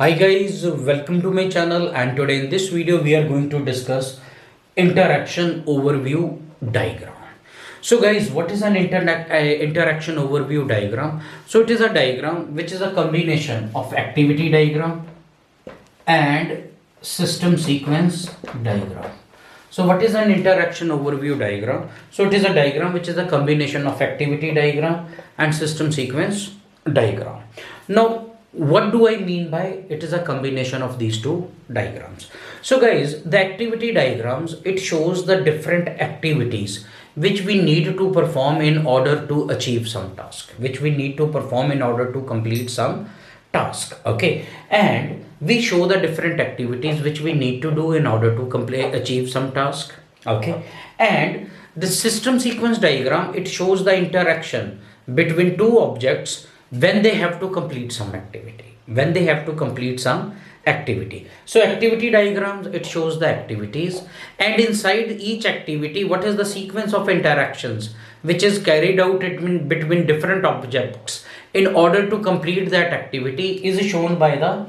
Hi guys, welcome to my channel, and today in this video we are going to discuss interaction overview diagram. So guys, what is an interaction overview diagram? So it is a diagram which is a combination of activity diagram and system sequence diagram. So what is an interaction overview diagram? So it is a diagram which is a combination of activity diagram and system sequence diagram. Now what do I mean by it is a combination of these two diagrams? So guys, the activity diagrams, it shows the different activities which we need to perform in order to achieve some task, which we need to perform in order to complete some task. Okay, and we show the different activities which we need to do in order to achieve some task. Okay, and the system sequence diagram, it shows the interaction between two objects when they have to complete some activity, so activity diagrams, it shows the activities, and inside each activity what is the sequence of interactions which is carried out between different objects in order to complete that activity is shown by the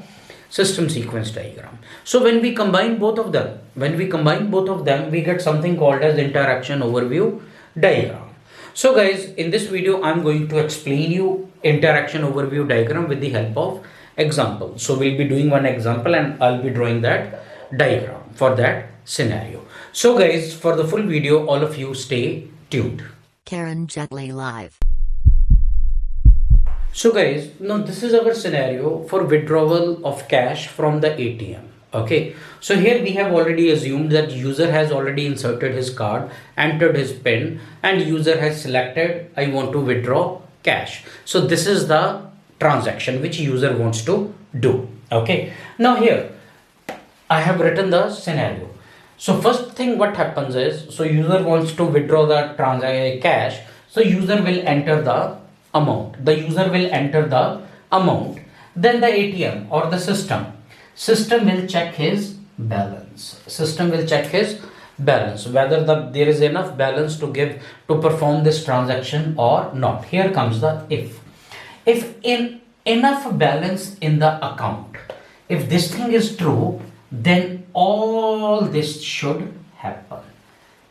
system sequence diagram. So when we combine both of them, we get something called as interaction overview diagram. So guys, in this video I'm going to explain you interaction overview diagram with the help of example. So we'll be doing one example and I'll be drawing that diagram for that scenario. So guys, for the full video, all of you stay tuned. karanjetlilive. So guys, now this is our scenario for withdrawal of cash from the ATM. Okay, so here we have already assumed that user has already inserted his card, entered his PIN, and user has selected I want to withdraw cash. So this is the transaction which user wants to do. Okay, now here I have written the scenario. So first thing what happens is, so user wants to withdraw the cash. So user will enter the amount. Then the ATM or the system will check his balance. Whether there is enough balance to perform this transaction or not. Here comes the if in enough balance in the account, if this thing is true, then all this should happen.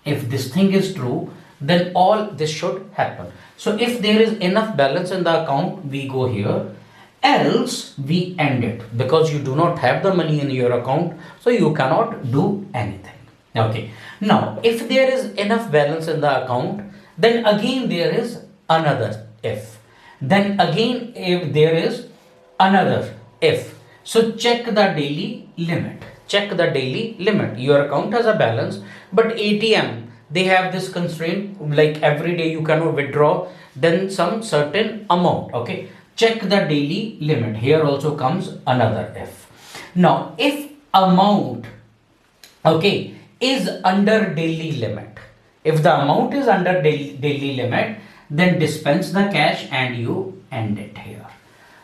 If this thing is true, then all this should happen. So if there is enough balance in the account, we go here, else we end it, because you do not have the money in your account, so you cannot do anything. Okay, now if there is enough balance in the account, then again there is another if. Then again if there is another if. So check the daily limit. Your account has a balance, but ATM, they have this constraint, like every day you cannot withdraw then some certain amount. Okay, check the daily limit. Here also comes another if. Now if amount, okay, is under daily limit, if the amount is under daily limit, then dispense the cash and you end it here.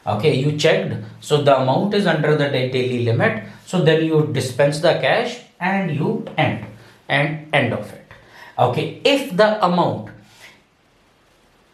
Okay, you checked, so the amount is under the daily limit, so then you dispense the cash and you end of it. Okay, if the amount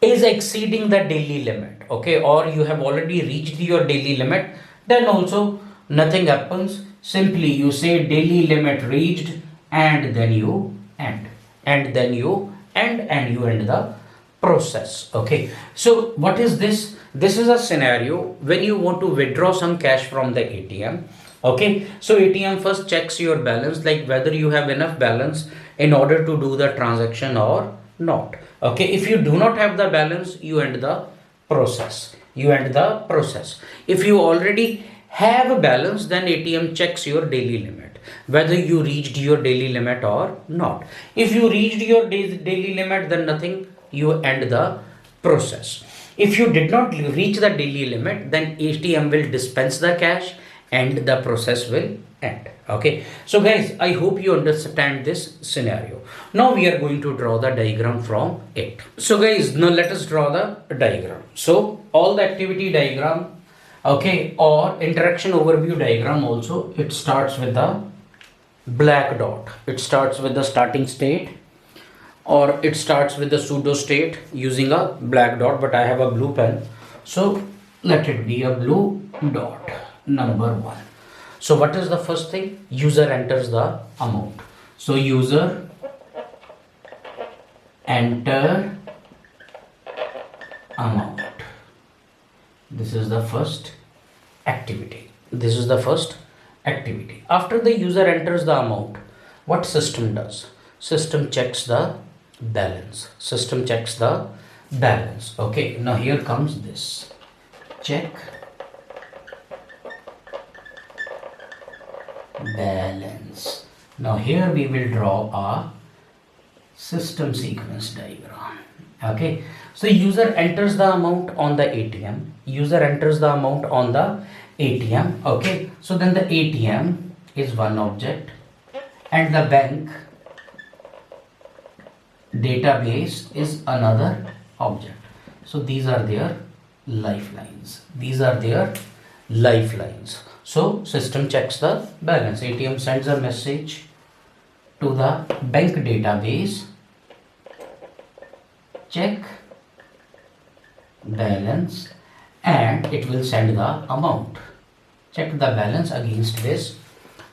is exceeding the daily limit, okay, or you have already reached your daily limit, then also nothing happens. Simply you say daily limit reached, and then you end, and you end the process. Okay, so what is this? This is a scenario when you want to withdraw some cash from the ATM. Okay, so ATM first checks your balance, like whether you have enough balance in order to do the transaction or not. Okay, if you do not have the balance, you end the process. If you already have a balance, then ATM checks your daily limit, whether you reached your daily limit or not. If you reached your daily limit, then nothing, you end the process. If you did not reach the daily limit, then ATM will dispense the cash and the process will end. Okay, so guys, I hope you understand this scenario. Now we are going to draw the diagram from it. So guys, now let us draw the diagram. So all the activity diagram, okay, or interaction overview diagram also, it starts with the black dot. It starts with the starting state, or it starts with the pseudo state using a black dot, but I have a blue pen, so let it be a blue dot. number 1. So what is the first thing? User enters the amount. So user enter amount. This is the first activity. This is the first activity. After the user enters the amount, what system does? System checks the balance. System checks the balance. Okay, now here comes this. Check balance. Now here we will draw a system sequence diagram. Okay, so user enters the amount on the ATM. User enters the amount on the ATM. Okay, so then the ATM is one object and the bank database is another object. So these are their lifelines. These are their lifelines. So system checks the balance. ATM sends a message to the bank database. Check balance, and it will send the amount. Check the balance against this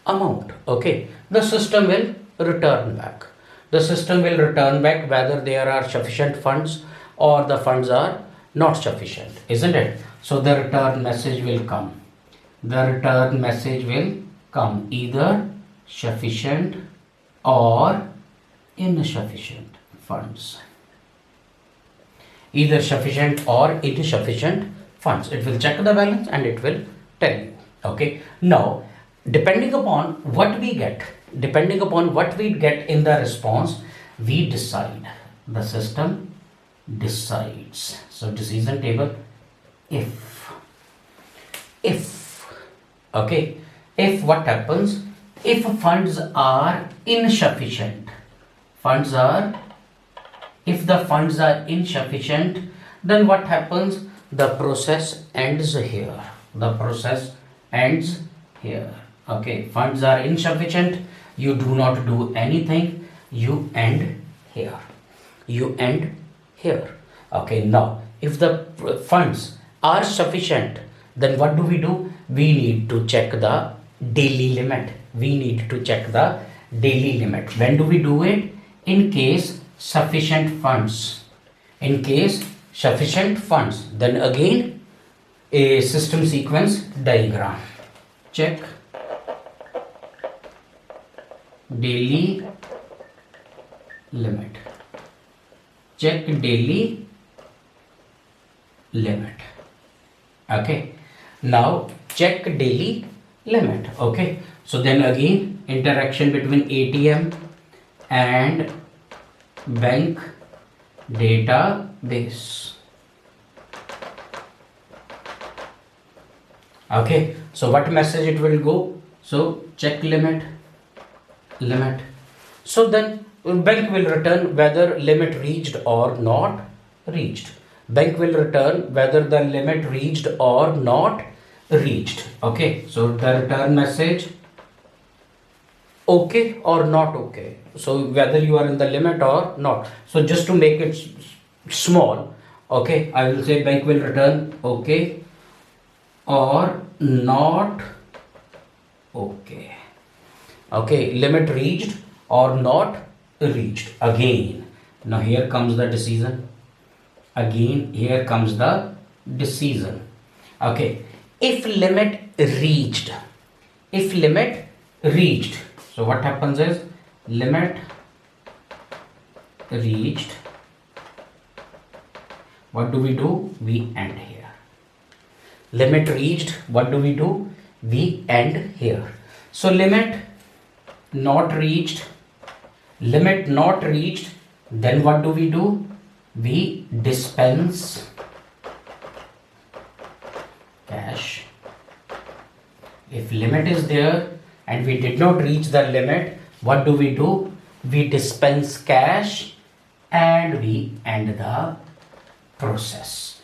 amount. Okay, the system will return back. The system will return back whether there are sufficient funds or the funds are not sufficient, isn't it? So the return message will come. The return message will come either sufficient or insufficient funds. Either sufficient or insufficient funds. It will check the balance and it will tell you. Okay. Now, depending upon what we get in the response, we decide. The system decides. So decision table, if, okay, if what happens, if funds are insufficient, if the funds are insufficient, then what happens? The process ends here. The process ends here. Okay, funds are insufficient, you do not do anything, you end here. You end here. Okay, now if the funds are sufficient, then what do? We need to check the daily limit. We need to check the daily limit. When do we do it? In case sufficient funds. In case sufficient funds, then again a system sequence diagram. Check daily limit. Check daily limit. Okay, now check daily limit. Okay, so then again interaction between ATM and bank database. Okay, so what message it will go? So check limit. So then bank will return whether limit reached or not reached. Bank will return whether the limit reached or not reached. Okay, so the return message, okay or not okay. So whether you are in the limit or not. So just to make it small, okay, I will say bank will return okay or not okay. Okay, limit reached or not reached. Again, now here comes the decision. Again, here comes the decision. Okay, if limit reached, so what happens is limit reached, what do? We end here. Limit reached, what do? We end here. So limit not reached, then what do? We dispense cash. If limit is there and we did not reach the limit, what do? We dispense cash and we end the process.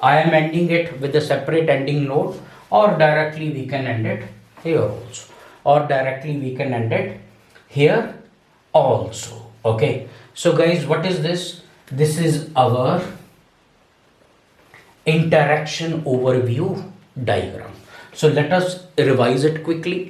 I am ending it with a separate ending note, or directly we can end it here also. Okay, so guys, what is this? This is our interaction overview diagram. So let us revise it quickly.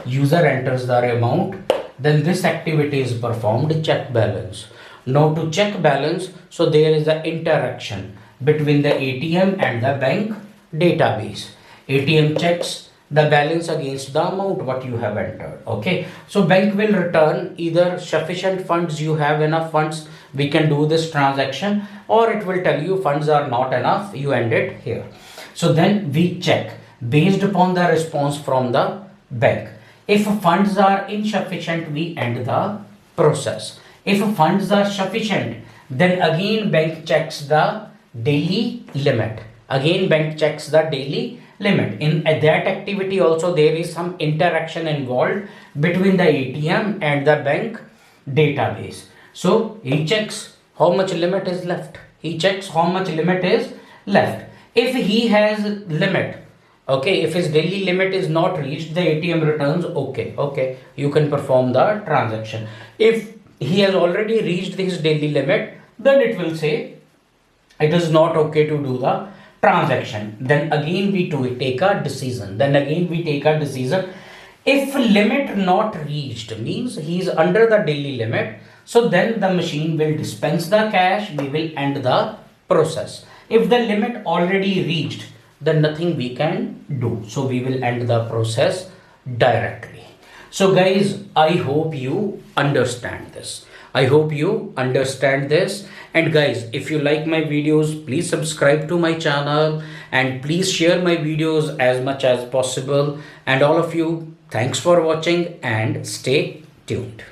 User enters the amount, then this activity is performed, check balance. Now to check balance, so there is an interaction between the ATM and the bank database. ATM checks the balance against the amount what you have entered. Okay, so bank will return either sufficient funds, you have enough funds, we can do this transaction, or it will tell you funds are not enough, you end it here. So then we check based upon the response from the bank. If funds are insufficient, we end the process. If funds are sufficient, then again bank checks the daily limit. In that activity also there is some interaction involved between the ATM and the bank database. So he checks how much limit is left. If he has limit, okay, if his daily limit is not reached, the ATM returns okay, you can perform the transaction. If he has already reached his daily limit, then it will say it is not okay to do the transaction. Then again we take a decision. If limit not reached means he is under the daily limit, so then the machine will dispense the cash, we will end the process. If the limit already reached, then nothing we can do, so we will end the process directly. So guys, I hope you understand this. And guys, if you like my videos, please subscribe to my channel and please share my videos as much as possible. And all of you, thanks for watching and stay tuned.